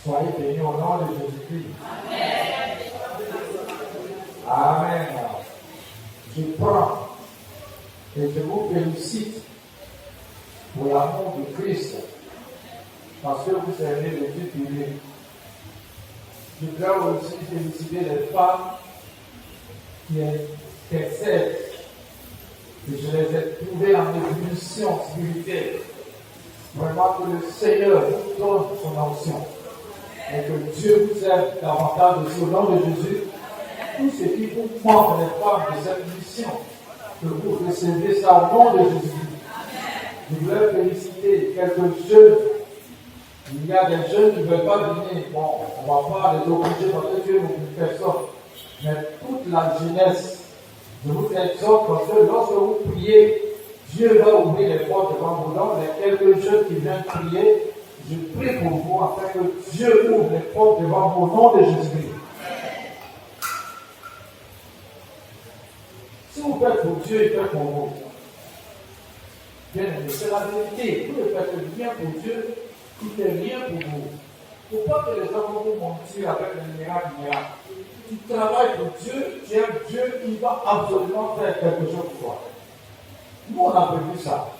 Soyez bénis au nom de Jésus-Christ. Amen. Je prends et je vous félicite pour l'amour de Christ, parce que vous aimez le Dieu public. Je dois aussi féliciter les femmes qui intercèdent. Et je les ai trouvées en ébullition spirituelle. Vraiment que le Seigneur vous donne son onction. Et que Dieu vous aide davantage aussi au nom de Jésus. Tout ce qui vous manque, les femmes de cette mission, que vous recevez ça au nom de Jésus. Je voulais féliciter quelques jeunes. Il y a des jeunes qui ne veulent pas venir. Bon, on ne va pas les obliger parce que Dieu n'oublie personne. Mais toute la jeunesse, je vous exhorte parce que lorsque vous priez, Dieu va ouvrir les portes devant vous. Donc, les quelques jeunes qui viennent prier, je prie pour vous afin que Dieu ouvre les portes devant vous au nom de Jésus-Christ. Si vous faites pour Dieu, il fait pour vous. Bien aimé, c'est la vérité. Vous ne faites rien pour Dieu, il ne fait rien pour vous. Il ne faut pas que les gens vont vous mentir avec les miracles. Tu travailles pour Dieu, tu aimes Dieu, il va absolument faire quelque chose pour toi. Nous, on a vécu ça.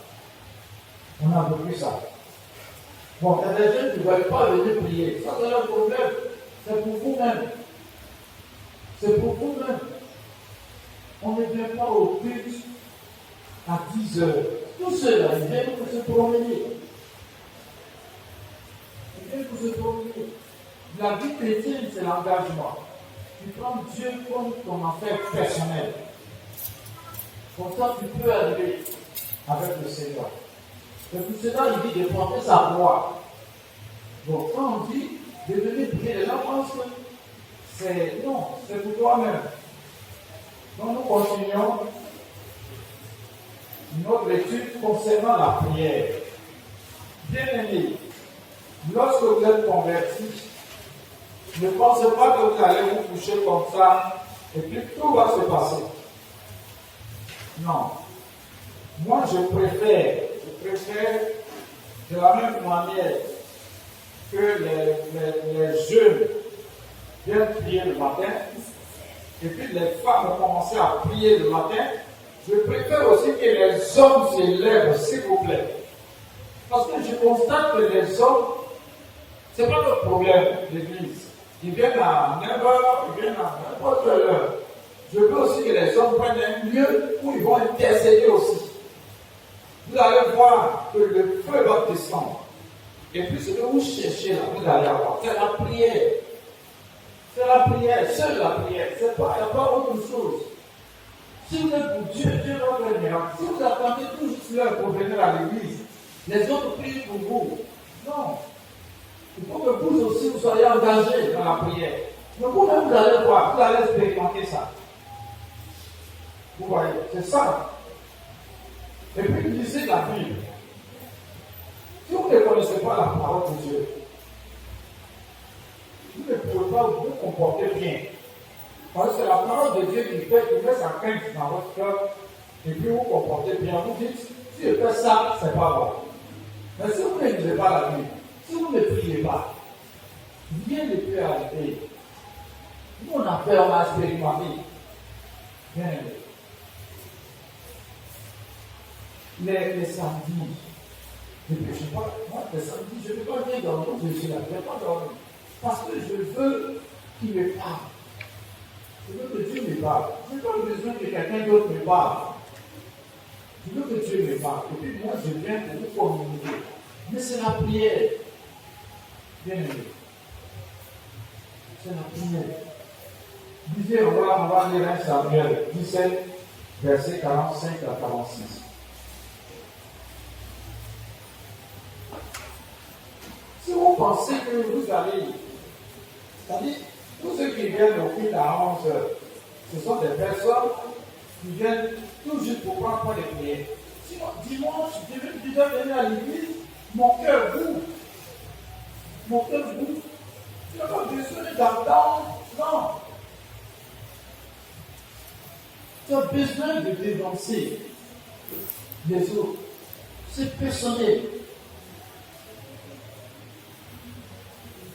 On a vécu ça. Bon, il y a des gens qui ne veulent pas venir prier. Ça, c'est leur problème. C'est pour vous-même. C'est pour vous-même. On ne vient pas au culte à 10 heures. Tout cela, ils viennent pour se promener. Ils viennent pour se promener. La vie chrétienne, c'est l'engagement. Tu prends Dieu comme ton affaire personnelle. Comme ça, tu peux arriver avec le Seigneur. Et pour cela, il dit de porter sa gloire. Donc, quand on dit de venir prier, les gens pensent que c'est non, c'est pour toi-même. Donc, nous continuons notre étude concernant la prière. Bien-aimés, lorsque vous êtes convertis, ne pensez pas que vous allez vous coucher comme ça et puis tout va se passer. Non. Moi, je préfère de la même manière que les jeunes viennent prier le matin, et puis les femmes ont commencé à prier le matin, je préfère aussi que les hommes se lèvent, s'il vous plaît. Parce que je constate que les hommes, ce n'est pas notre problème, l'église. Ils viennent à 9h, ils viennent à n'importe quelle heure. Je veux aussi que les hommes prennent un lieu où ils vont intercéder aussi. Vous allez voir que le feu va descendre. Et puis ce que vous cherchez là, vous allez avoir, c'est la prière. C'est la prière, seule la prière. Il n'y a pas autre chose. Si vous êtes pour Dieu, Dieu va faire un miracle. Si vous attendez tout juste l'heure pour venir à l'église, les autres prient pour vous. Non. Il faut que vous aussi vous soyez engagés dans la prière. Mais vous-même, vous allez voir, vous allez expérimenter ça. Vous voyez, c'est ça. Et puis, lisez la Bible. Si vous ne connaissez pas la parole de Dieu, vous ne pouvez pas vous comporter bien. Parce que c'est la parole de Dieu qui met sa crainte dans votre cœur, et puis vous vous comportez bien. Vous dites, si je fais ça, c'est pas bon. Mais si vous ne lisez pas la Bible, si vous ne priez pas, rien ne peut arriver. Nous, on a expérimenté. Bien aimé. Les samedis, je ne sais pas, moi, les samedis, je ne peux pas venir dormir, je suis là, je ne vais pas dormir. Parce que je veux qu'il me parle. Je veux que Dieu me parle. Je n'ai pas besoin que quelqu'un d'autre me parle. Je veux que Dieu me parle. Et puis moi, je viens pour vous communiquer. Mais c'est la prière. Bien aimé. C'est la prière. Lisez, on va lire 1 Samuel 17, versets 45 à 46. Si vous pensez que vous allez, c'est-à-dire, tous ceux qui viennent au culte à 11 heures, ce sont des personnes qui viennent tout juste pour prendre des prières. Sinon, dimanche, je vais déjà venir à l'église, mon cœur boue. Mon cœur boue. Tu n'as pas besoin d'attendre. Non. Tu as besoin de dénoncer les autres. C'est personnel.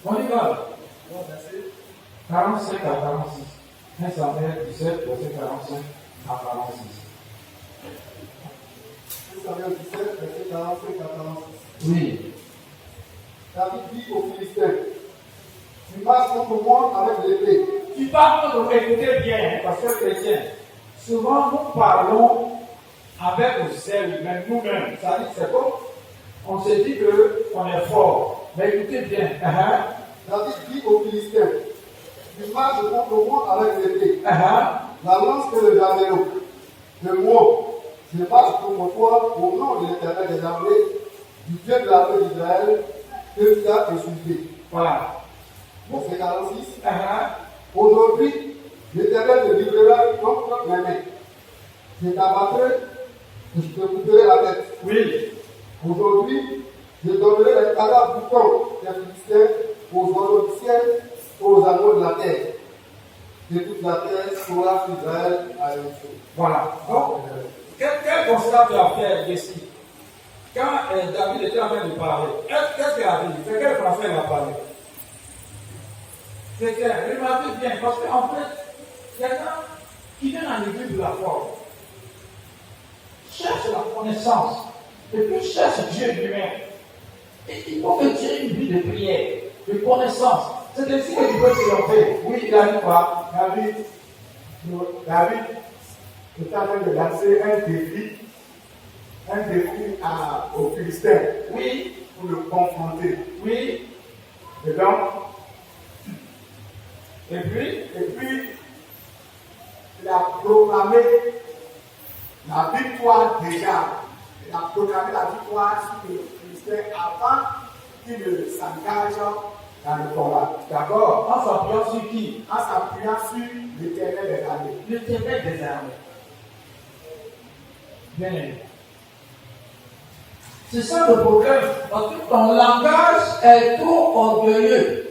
On y va. 45 à 46. 1 Samuel 17, verset 45 à 46. 1 Samuel 17, verset 45 à 46. Oui. David dit aux Philistins, tu marches contre moi avec l'épée. Tu parles, écoutez bien, parce que chrétien, souvent nous parlons avec nos ailes, même nous-mêmes. Ça dit, c'est comme on se dit qu'on est fort. Mais écoutez bien. David dit aux Philistins, tu marches contre moi avec l'épée. La lance et le javelot. De moi, je marche contre toi au nom de l'Éternel des armées, du Dieu de l'armée d'Israël, que tu as insulté. Voilà. Verset 46. Aujourd'hui, l'Éternel te livrera contre mes mains. Je t'abattrai et je te couperai la tête. Oui. Aujourd'hui, je donnerai les cadavres boutons des Philistins aux oiseaux du ciel, aux animaux de la terre. Et toute la terre saura qu'Israël a une chose. Voilà. Donc, quel constat tu as fait ici? Quand David était en train de parler, qu'est-ce qu'il a dit? C'est quel français il a parlé? C'est clair, remarquez bien, parce qu'en fait, quelqu'un qui vient dans l'église de la foi cherche la connaissance, et puis cherche Dieu lui-même. Et il faut que Dieu ait une vie de prière, de connaissance. C'est ainsi que tu peux triompher. Oui, il a dit quoi? David est en train de lancer un défi aux Philistins. Oui. Pour le confronter. Oui. Et donc, et puis, il a proclamé la victoire déjà. Il a proclamé la victoire sur le Philistin avant qu'il ne s'engage dans le combat. D'accord. En s'appuyant sur qui? En s'appuyant sur l'Éternel des armées. L'Éternel des armées. Bien aimé. C'est ça le problème. Parce que ton langage est trop orgueilleux.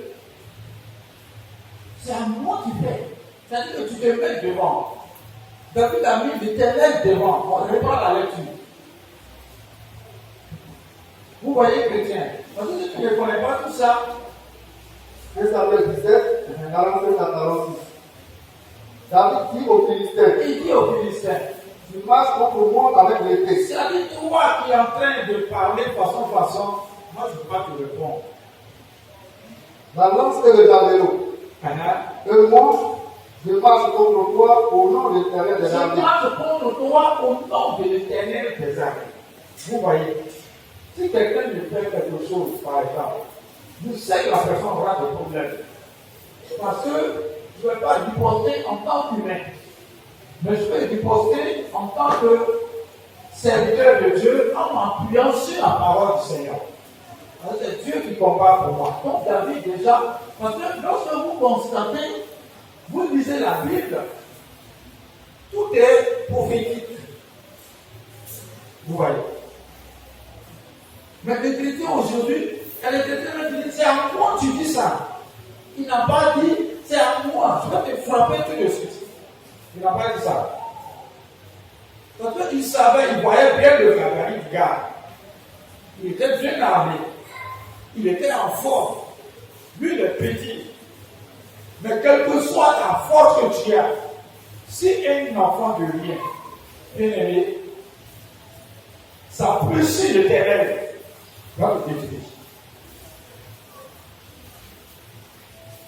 C'est à moi qui fais. C'est-à-dire que tu te mets devant. David a mis l'Éternel devant. On reprend la lecture. Vous voyez, chrétien, parce que si tu ne connais pas tout ça, 1 Samuel 17, 47 à 46. David dit aux Philistins, il dit aux Philistins, tu marches contre moi avec l'épée. c'est-à-dire toi qui es en train de parler façon, moi je ne peux pas te répondre. La lance et le javelot. Et moi, je marche contre toi au nom de l'Éternel des armées. Je marche contre toi au nom de l'Éternel des armées. Vous voyez, si quelqu'un me fait quelque chose, par exemple, je sais que la personne aura des problèmes. Parce que je ne vais pas riposter en tant qu'humain. Mais je vais riposter en tant que serviteur de Dieu en m'appuyant sur la parole du Seigneur. C'est Dieu qui combat pour moi. Donc David déjà, parce que lorsque vous constatez, vous lisez la Bible, tout est prophétique. Vous voyez. Mais les chrétiens aujourd'hui, il y a les chrétiens qui disent, c'est à moi que tu dis ça. Il n'a pas dit, c'est à moi, je vais te frapper tout de suite. Il n'a pas dit ça. Parce qu'il savait, il voyait bien le gabarit du gars. Il était bien armé. Il était en forme. Lui, il est petit. Mais quelle que soit la force que tu as, si un enfant de rien, bien aimé, ça peut sur le terrain, va le détruire.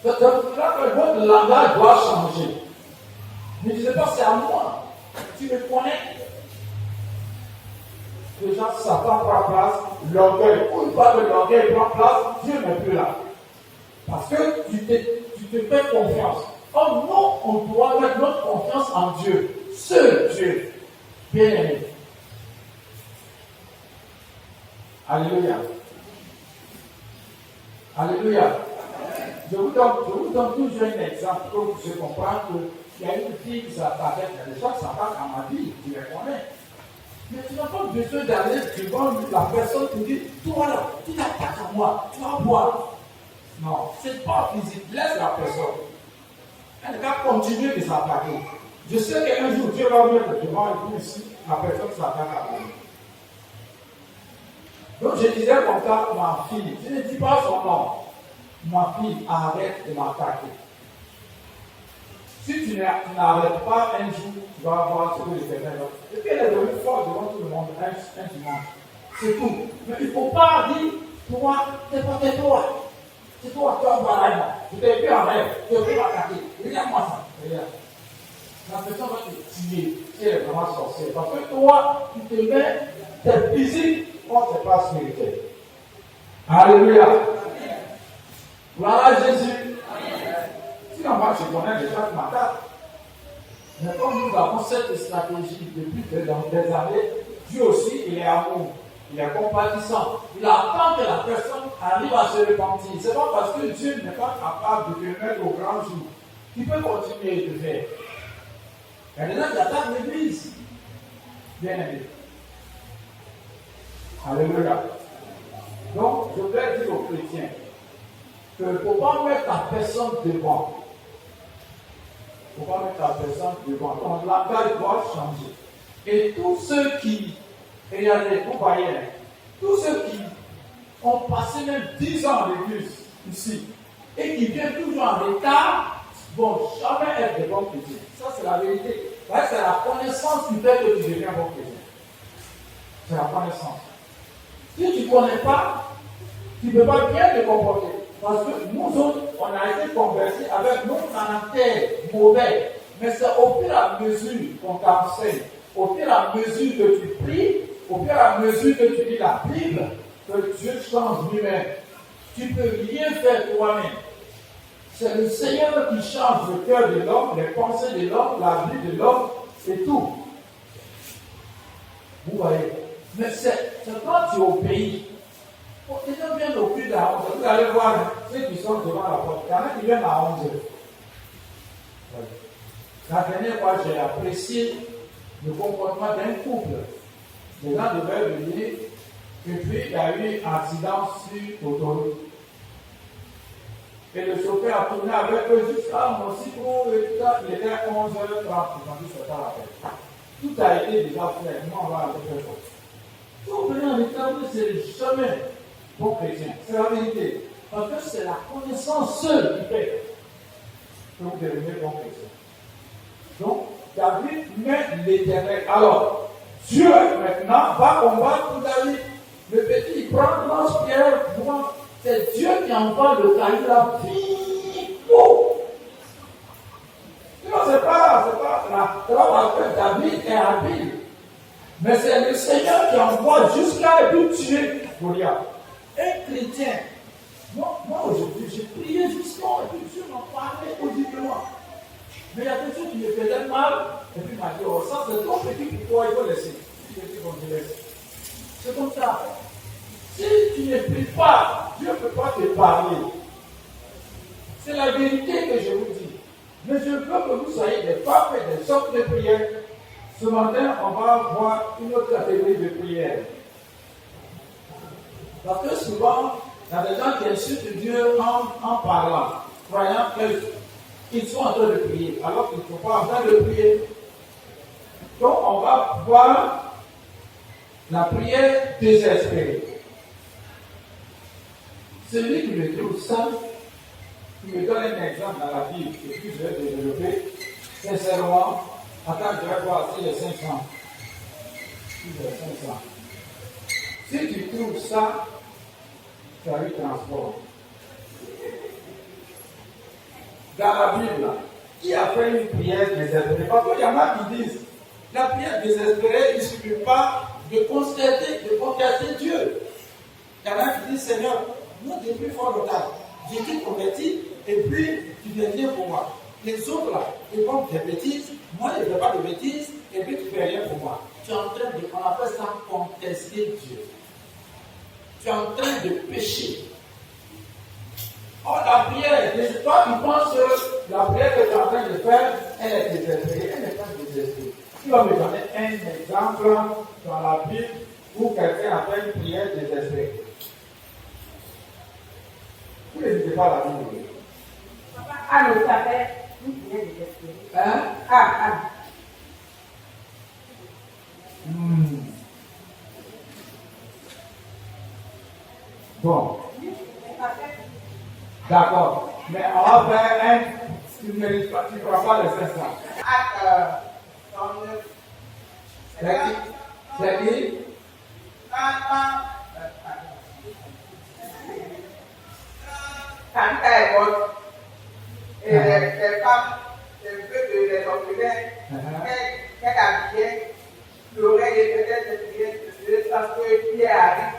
Donc là, votre langage doit changer. Ne disez pas c'est à moi. Tu me connais. Déjà, Satan prend place, l'orgueil. Une fois que l'orgueil prend place, Dieu n'est plus là. Parce que tu te fais confiance. Or, nous, on doit mettre notre confiance en Dieu. Seul Dieu. Bien aimé. Alléluia. Alléluia. Je vous donne toujours un exemple pour que vous compreniez qu'il y a une fille qui s'attaquait. Il y a des gens qui s'attaquent à ma vie, tu les connais. Mais tu n'as pas besoin d'aller devant la personne qui dit, toi là, tu t'attaques à moi, tu vas boire. Non, c'est pas physique, laisse la personne. Elle va continuer de s'attaquer. Je sais qu'un jour, Dieu va venir devant et puis ici, la personne s'attaque à moi. Donc je disais comme ça, ma fille, je ne dis pas son nom. ma fille, arrête de m'attaquer. Si tu n'arrêtes pas un jour, tu vas voir ce que l'Éternel va. Et puis elle est devenue forte devant tout le monde un dimanche. C'est tout. Mais il ne faut pas dire, toi, c'est pas que toi. C'est toi, tu as un barrage. Je t'ai vu en rêve, tu as vu m'attaquer. Regarde-moi ça. Regarde. La personne va te tuer si elle est vraiment sorcière. Parce que toi, tu te mets, t'es physique, on ne sait pas spirituel. Alléluia. Gloire à Jésus. Si on va, je connais déjà que ma date. Mais comme nous avons cette stratégie depuis des années, Dieu aussi, il est amour, il est compatissant. Il attend que la personne arrive à se repentir. Ce n'est pas parce que Dieu n'est pas capable de te mettre au grand jour qu'il peut continuer de faire. Il y a des gens qui attaquent l'église. Bien aimé. Alléluia. Donc, je vais dire aux chrétiens qu'il ne faut pas mettre la personne devant. Il ne faut pas mettre la personne devant. Donc, la taille doit changer. Et tous ceux qui, regardez, vous voyez, tous ceux qui ont passé même 10 ans à l'église, ici, et qui viennent toujours en retard, vont jamais être des bons chrétiens. Ça, c'est la vérité. C'est la connaissance qui fait que tu deviens bon chrétien. C'est la connaissance. Si tu ne connais pas, tu ne peux pas bien te comporter. Parce que nous autres, on a été convertis avec nos caractères mauvais. Mais c'est au fur et à mesure qu'on t'enseigne, au fur et à mesure que tu pries, au fur et à mesure que tu lis la Bible, que Dieu change lui-même. Tu ne peux rien faire toi-même. C'est le Seigneur qui change le cœur de l'homme, les pensées de l'homme, la vie de l'homme, et tout. Vous voyez. Mais c'est quand tu obéis. Les gens viennent au cul de la 11. Vous allez voir ceux qui sont devant la porte. Il y en a qui viennent à 11 heures. La dernière fois, j'ai apprécié le comportement d'un couple. Les gens devaient venir, et puis il y a eu un accident sur l'autoroute. Et le chauffeur a tourné avec eux jusqu'à Mossico, et tout ça, il était à 11h30, ils ont dit c'est pas la peine. Tout a été déjà fait, nous on va aller faire ça. Si vous venez en retard, c'est jamais bon chrétien, c'est la vérité. Parce que c'est la connaissance seule qui fait que vous devenez bon chrétien. Donc, David met l'Éternel. Alors, Dieu maintenant va combattre pour David. Le petit, il prend lance-pierre, c'est Dieu qui envoie le caillou là. Non, c'est pas parce que David est habile. Mais c'est le Seigneur qui envoie jusqu'à lui tuer Goliath. Un chrétien. Moi aujourd'hui, j'ai prié jusqu'à et puis Dieu m'a parlé audiblement. Mais il y a des choses qui me faisaient mal. Et puis il m'a dit, oh, ça c'est trop petit pour toi, il faut laisser. C'est comme ça. Si tu ne pries pas, Dieu ne peut pas te parler. C'est la vérité que je vous dis. Mais je veux que vous soyez des papes et des sortes de prières. Ce matin, on va voir une autre catégorie de prières. Parce que souvent, il y a des gens qui insultent Dieu en parlant, croyant qu'ils sont en train de prier, alors qu'ils ne sont pas en train de prier. Donc, on va voir la prière désespérée. Celui qui me trouve ça, qui me donne un exemple dans la Bible, et puis je vais développer, sincèrement, attends, je vais voir si les 500. Si les 500. Si tu trouves ça, ça lui transforme. Dans la Bible, qui a fait une prière désespérée? Parce qu'il y en a qui disent, la prière désespérée, il ne suffit pas de constater Dieu. Il y en a qui disent, Seigneur, moi depuis fort longtemps, j'ai été converti, et puis tu deviens pour moi. Les autres là, ils font des bêtises, moi je ne fais pas de bêtises, et puis tu ne fais rien pour moi. Tu es en train de, on appelle ça contester Dieu. Tu es en train de pécher. Or la prière, toi tu penses que la prière que tu es en train de faire, elle est désespérée, elle n'est pas désespérée. Tu vas me donner un exemple dans la Bible où quelqu'un a fait une prière désespérée. Vous n'hésitez pas à la Bible. Papa, le savait, une prière désespérée. Hein? Bon. D'accord. Mais on va faire un. Tu ne mérites pas, tu ne feras pas les 500. Acte 39. C'est qui? Quand elle est bonne, et les femmes, les orphelins, qu'elle a bien, l'oreille est peut-être bien, parce que Pierre arrive.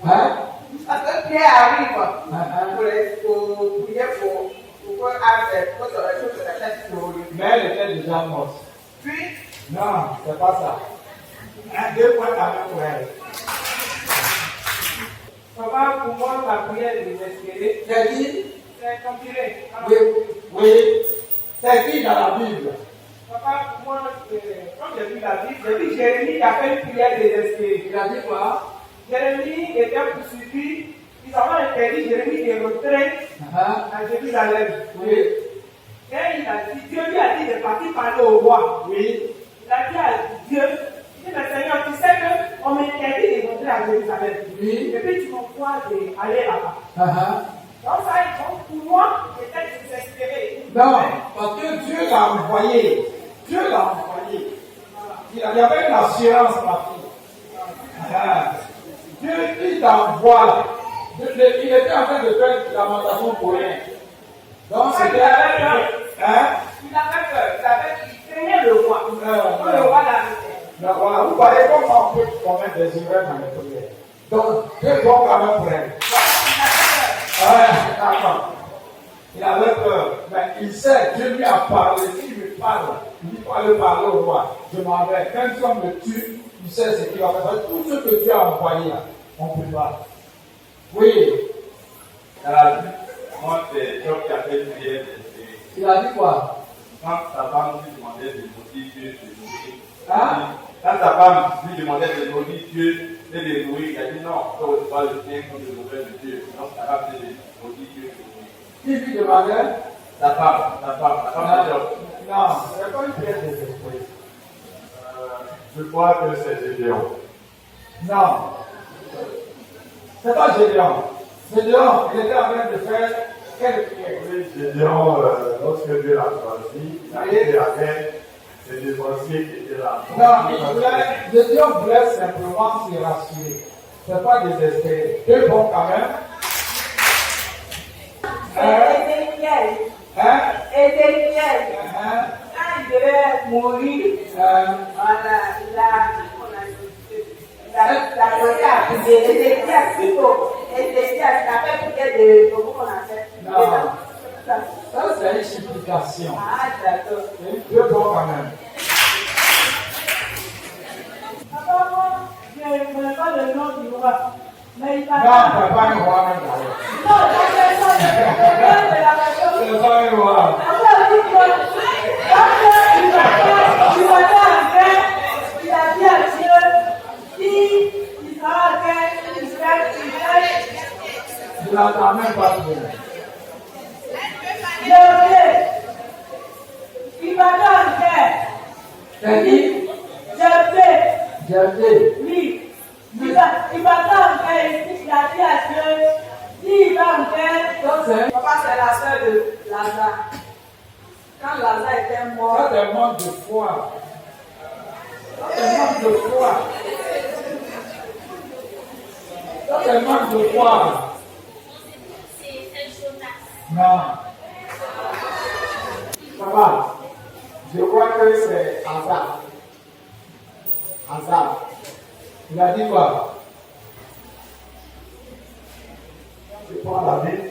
Hein? Parce que Pierre arrive pour prier pour mais elle était déjà morte. Puis, non, c'est pas ça. Un, 2 points quand même pour elle. papa, pour moi, la prière est désespérée. C'est qui? C'est compliqué. Oui, oui. C'est qui dans la Bible? Papa, pour moi, quand j'ai vu la Bible, j'ai vu Jérémie qui a fait une prière désespérée. Il a dit quoi? Jérémie était poursuivi. Ils avaient interdit Jérémie de rentrer à Jérusalem. Oui. Et il a dit, Dieu lui a dit de partir parler au roi. Oui. Il a dit à Dieu, il dit, mais Seigneur, tu sais qu'on m'interdit de rentrer à Jérusalem. Oui. Et puis tu m'envoies d'aller là-bas. Donc ça, pour moi, j'étais désespéré. Non, parce que Dieu l'a envoyé. Dieu l'a envoyé. Il y avait une assurance, ma fille. Dieu, il t'envoie là. Il était en train de faire lamentation pour rien. Donc c'était. Hein? Il avait peur, il craignait le roi. Le roi l'a voilà, vous voyez comment on peut commettre des erreurs dans les prières. Donc, Dieu doit quand même pour elle. D'accord. Il avait peur, mais il sait, Dieu lui a parlé, s'il lui parle, il faut aller parler au roi. Je m'en vais. Quand on me tue, il sait ce qu'il va faire. Tout ce que Dieu a envoyé là, on peut pas. Oui. Moi, c'est Job qui a fait une prière désespérée. Il a dit quoi? Quand sa femme lui demandait de maudire Dieu, de nourrir. Hein? Quand sa femme lui demandait de maudire Dieu et de nourrir, il a dit non, on ne pas le bien comme le mauvais de Dieu. Donc sa femme dit de maudire Dieu et de nourrir. Qui lui demandait? Sa femme de Job. Non, ce n'est pas une prière désespérée. Je crois que c'est Gédéon. Non. C'est pas Gédéon. Gédéon, il était en train de faire quelle prière? Oui, Gédéon, lorsque Dieu l'a choisi, il a fait la guerre, c'est des sorciers qui étaient là. Non, Gédéon voulait simplement se rassurer. C'est pas désespéré. Deux bons quand même. Ézéchiel. Hein? Ézéchiel. Quand il devait mourir, voilà, il a donné à prier. Ézéchiel, plutôt. Ézéchiel, il a fait prière de comment on a fait. Non. Ça, c'est une supplication. Ah, d'accord. Deux bons quand même. Papa, moi, je ne connais pas le nom du roi. Mais il Non, c'est pas un roi même d'ailleurs. Non, c'est la personne. C'est pas un roi. Il a dit à Dieu, si il sera fait, il Il n'entend même pas bien. il va dans faire. C'est qui? Jephthé. Oui. Il va dans faire, il a dit à Dieu, s'il va en faire, papa c'est la soeur de Lazare. Quand Lazare était mort, Ça, c'est un manque de foi. Ça, c'est un manque de foi. Ça, c'est un manque de foi. Non. Ça va. Je crois que c'est Hazard. Hazard. Il a dit quoi? Je prends la Bible.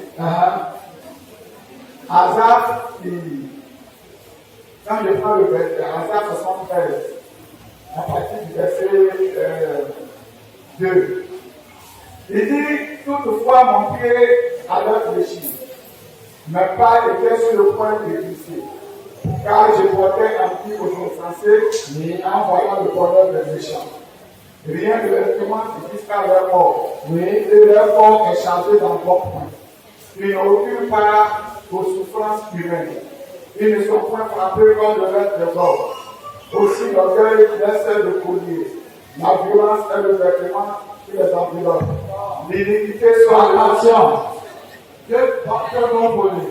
Hazard, Quand je prends le verset, Hazard 73, à partir du verset 2, il dit, toutefois mon pied avait fléchi, mes pas étaient sur le point de glisser, car je portais un pied aux insensés et en voyant le bonheur des méchants. Rien de l'instrument jusqu'à leur mort. Oui, et leur corps est chargé dans bon point. Ils n'ont aucune part aux souffrances humaines. Ils ne sont point frappés comme le reste des hommes. Aussi l'orgueil laisse le collier. La violence est le vêtement qui les enveloppe. L'iniquité soit attention. Que bon bonnet.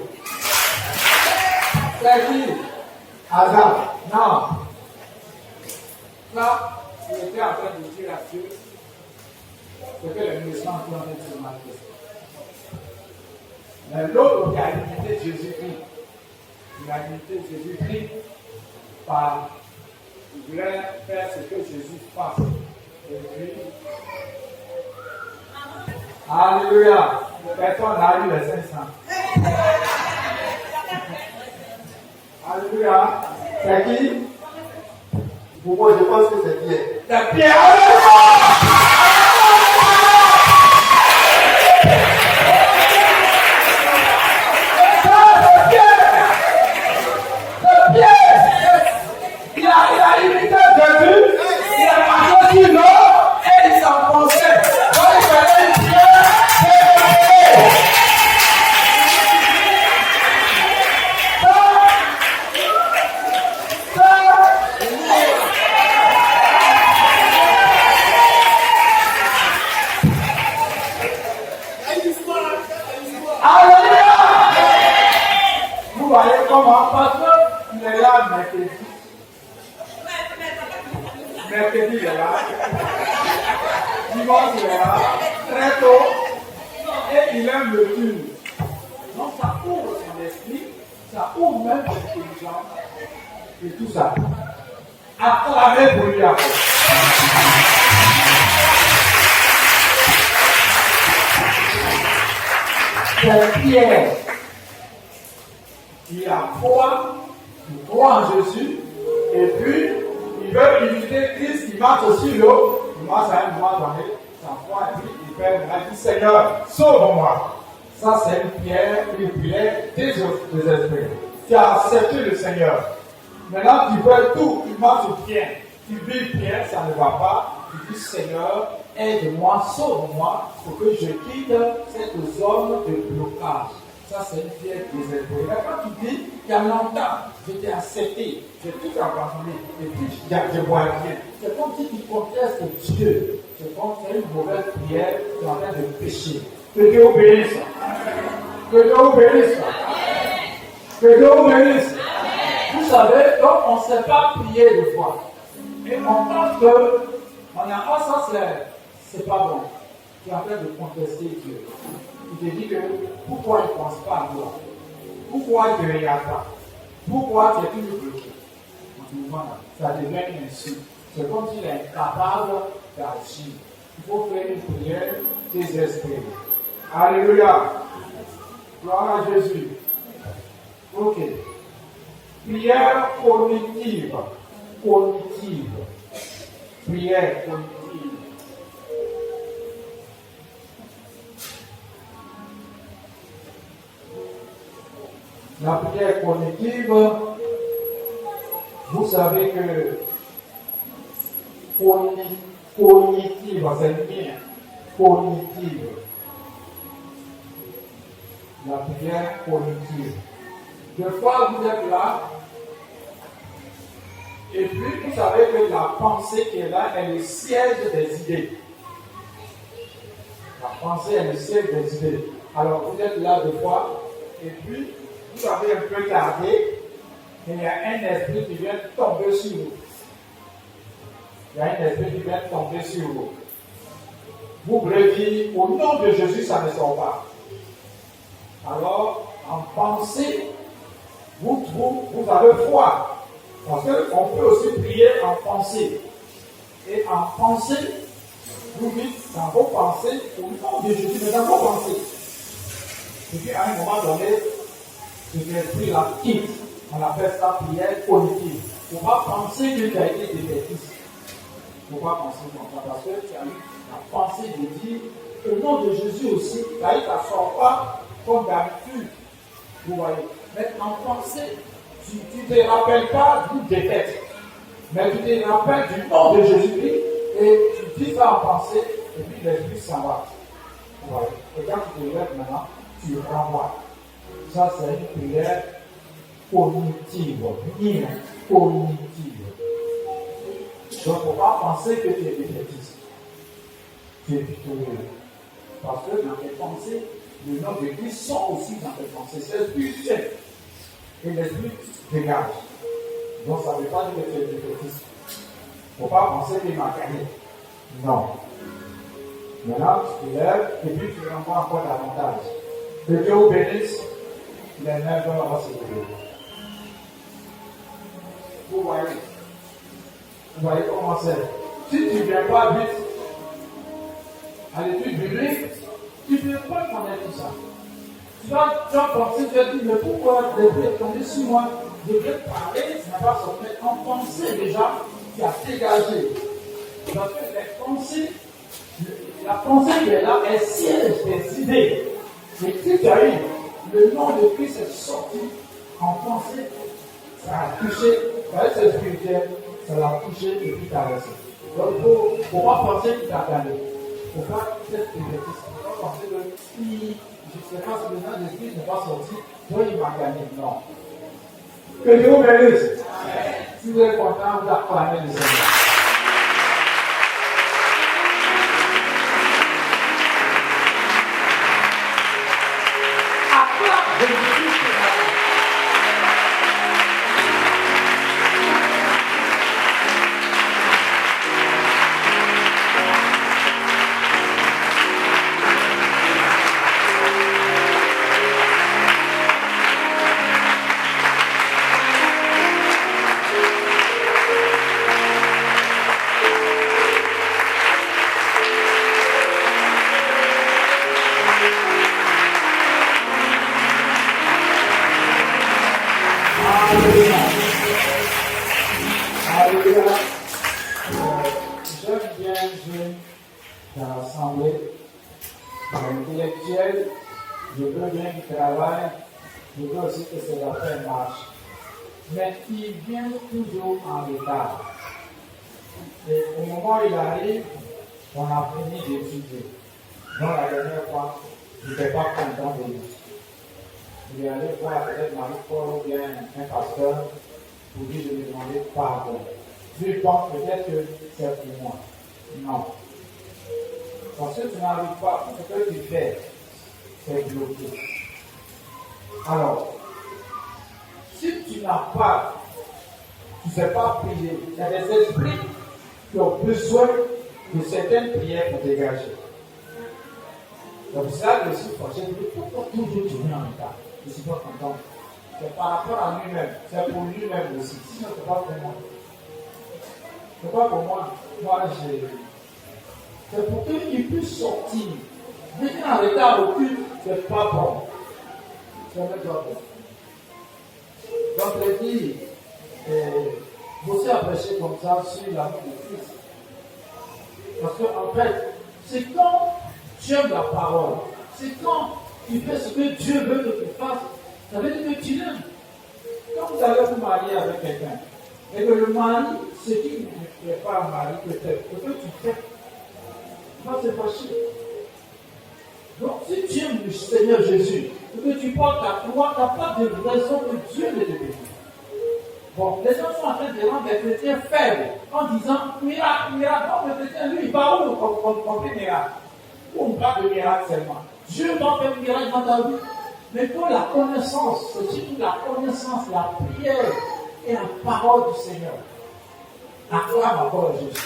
C'est qui? Adam. Non. Là, il était en train de dire à Dieu ce que les musulmans ont en train de se manifester. Mais l'autre, il a imité Jésus-Christ. Il a imité Jésus-Christ par. Il voulait faire ce que Jésus fasse. Et puis. Alléluia. Personne n'a eu les 500. Alléluia. C'est qui? Pour moi, je pense que c'est Pierre. C'est Pierre. Alléluia. Il a imité Jésus, il a marché sur l'eau et il s'enfonçait. Donc il fallait une pierre Alléluia. Vous voyez comment? Parce qu'il est là mercredi. Mercredi, il est là. Dimanche, il est là. Très tôt. Et il aime le culte. Donc, ça ouvre son esprit. Ça ouvre même son intelligence. Et tout ça. Acclamez pour lui après. C'est Pierre. Il a foi. Il croit en Jésus. Et puis, il veut imiter Christ, il marche sur l'eau, il marche à un moment donné, sa foi, et puis il fait, il a dit Seigneur, sauve-moi. Ça, c'est une pierre, une prière des esprits. Tu as accepté le Seigneur. Maintenant, tu veux tout, tu marches bien. Tu vis bien, ça ne va pas. Tu dis Seigneur, aide-moi, sauve-moi, pour que je quitte cette zone de blocage. Ça, c'est une pierre des esprits. Mais quand tu dis, il y a longtemps, je t'ai accepté, j'ai tout abandonné, et puis je vois rien. C'est comme si tu contestes Dieu. C'est comme si c'est une mauvaise prière, tu es en train de pécher. Que Dieu vous bénisse. Que Dieu vous bénisse. Que Dieu vous bénisse. Vous savez, donc on ne sait pas prier de foi. Et on pense que, on a, oh ça c'est pas bon. Tu es en train de contester Dieu. Il te dit que pourquoi il ne pense pas à toi? Pourquoi il ne te regarde pas? Pourquoi tu es toujours bloqué? Ça devient une insulte. C'est comme s'il est incapable d'agir. Il faut faire une prière des esprits. Alléluia. Gloire à Jésus. Ok. Prière cognitive. Cognitive. Prière cognitive. La prière cognitive, vous savez que cognitive, c'est bien. Cognitive. La prière cognitive. Des fois, vous êtes là, et puis vous savez que la pensée qui est là est le siège des idées. La pensée est le siège des idées. Alors, vous êtes là des fois, et puis vous avez un peu tardé, et il y a un esprit qui vient tomber sur vous. Il y a un esprit qui vient tomber sur vous. Vous voulez dire, au nom de Jésus, ça ne sort pas. Alors, en pensée, vous avez foi. Parce qu'on peut aussi prier en pensée. Et en pensée, vous dites dans vos pensées, au nom de Jésus, mais dans vos pensées. Et puis à un moment donné, cet esprit-là quitte. On appelle ça prière cognitive. Il ne faut pas penser que tu as été défaitiste. Il ne faut pas penser comme ça. Parce que tu as eu la pensée de dire, au nom de Jésus aussi, ça ne sort pas comme d'habitude. Vous voyez. Mais en pensée, tu ne te rappelles pas d'une défaite. Mais tu te rappelles du nom de Jésus-Christ et tu dis ça en pensée et puis l'esprit s'en va. Vous voyez. Et quand tu te lèves maintenant, tu renvoies. Ça, c'est une prière cognitive. Bien cognitive. Donc, il ne faut pas penser que tu es défaitiste. Tu es victorieux. Parce que dans tes pensées, le nom de Christ sont aussi dans tes pensées. C'est l'Esprit Saint. Et l'Esprit dégage. Donc ça ne veut pas dire que tu es défaitiste. Il ne faut pas penser qu'il m'a gagné. Non. Maintenant, tu te lèves et puis tu renvoies encore davantage. Que Dieu vous bénisse, les mains vont se lever. Vous voyez comment c'est. Si tu ne viens pas vite à l'étude biblique, tu ne peux pas connaître tout ça. Tu vas penser, tu vas dire, mais pourquoi devrait tomber sur moi? Je devrais parler, ça n'a pas sorti. En pensée déjà, tu as dégagé. Parce que les pensées, la pensée qui est là, elle siège des idées. Et si tu as eu le nom de Christ est sorti en pensée, ça a touché, c'est spirituel, ça l'a touché et puis tu as resté. Donc il ne faut pas penser qu'il t'a gagné. Il ne faut pas être spirituel. Il ne faut pas penser que si je ne sais pas si le nom de Christ n'est pas sorti, donc il m'a gagné. Non. Que Dieu vous bénisse. Si vous êtes content, vous acclamez le Seigneur. Mais ils viennent toujours en retard. Et au moment où il arrive, on a fini d'étudier. Donc la dernière fois, je n'étais pas content de lui. Il est allé voir peut-être Marie-Paul ou bien un pasteur pour lui de me demander pardon. Je pense peut-être que c'est pour moi. Non. Parce que tu n'arrives pas, ce que tu fais, c'est bloqué. Alors, si tu n'as pas, tu ne sais pas prier, il y a des esprits qui ont besoin de certaines prières pour dégager. Donc ça, je suis fâché, je dis pourquoi toujours tu viens en retard? Je ne suis pas content. C'est par rapport à lui-même, c'est pour lui-même aussi. Sinon, ce n'est pas pour moi. Ce n'est pas pour moi. Moi, c'est pour qu'il puisse sortir. Venir en retard au culte, ce n'est pas bon. Ce n'est pas bon. Donc, je dis, vous aussi prêcher comme ça sur l'amour de Christ. Parce qu'en fait, c'est quand tu aimes la parole, c'est quand tu fais ce que Dieu veut que tu fasses, ça veut dire que tu l'aimes. Quand vous allez vous marier avec quelqu'un, et que le mari, ce qui ne fait pas un mari, peut-être, ce que tu fais, ça c'est facile. Donc, si tu aimes le Seigneur Jésus, et que tu portes ta croix, tu n'as pas de raison que Dieu ne te bénisse. Bon, les gens sont en train de rendre les chrétiens faibles en disant miracle, miracle. Non, le chrétien, lui, il va où on fait miracle? Où on parle de miracle seulement. Dieu va faire un miracle dans ta vie. Mais pour la connaissance, c'est surtout la connaissance, la prière et la parole du Seigneur. Acclame encore Jésus.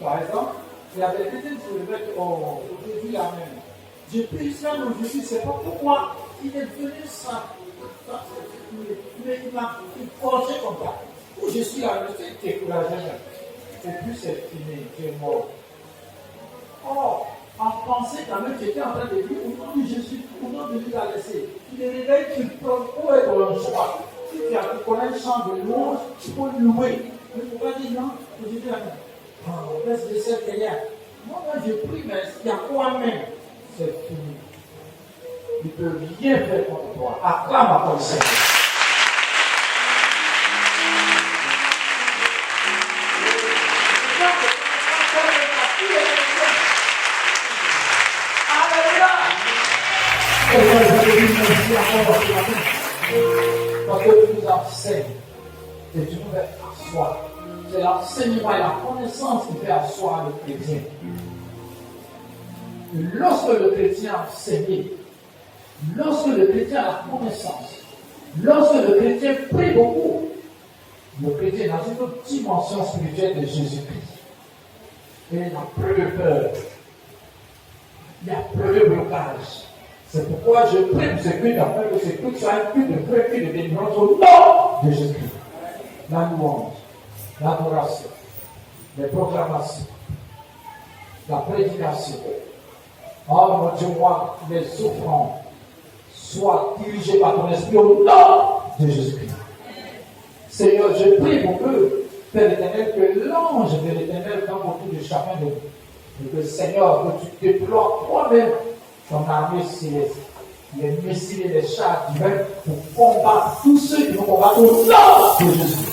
Par exemple, il y a des personnes qui se mettent aujourd'hui la même. Je prie ça aujourd'hui, je ne sais pas pourquoi il est venu ça. Mais il m'a forcé comme ça. Où je suis là, je suis découragé. Et puis c'est fini, tu es mort. Or, en pensée, quand même, j'étais en train de dire, au nom de Jésus, au nom de Dieu l'a laissé. Il est réveillé, tu prends pour être dans le choix. Si tu connais le chant de louange, tu peux louer. Mais il ne faut pas dire non, je dis la même. Laisse de cette prière. Moi, je prie, mais il y a quoi même? c'est fini. Il ne peut rien faire contre toi. Acclame à ton Seigneur. Parce que tu nous enseignes et tu nous fais asseoir. C'est l'enseignement et la connaissance qui fait asseoir le chrétien. Lorsque le chrétien a enseigné, lorsque le chrétien a la connaissance, lorsque le chrétien prie beaucoup, le chrétien est dans une autre dimension spirituelle de Jésus-Christ. Et il n'a plus de peur. Il n'y a plus de blocage. C'est pourquoi je prie pour ce culte afin que ce culte soit un culte de paix, un culte de délivrance au nom de Jésus-Christ. La louange, l'adoration, les proclamations, la prédication. Oh mon Dieu, moi, les offrandes soient dirigées par ton esprit au nom de Jésus-Christ. Seigneur, je prie pour que, Père éternel, que l'ange de l'éternel campe autour de chacun de nous. Et que, Seigneur, que tu déploies toi-même ton armée céleste, les missiles et les chars divins pour combattre tous ceux qui vont combattre au nom de Jésus.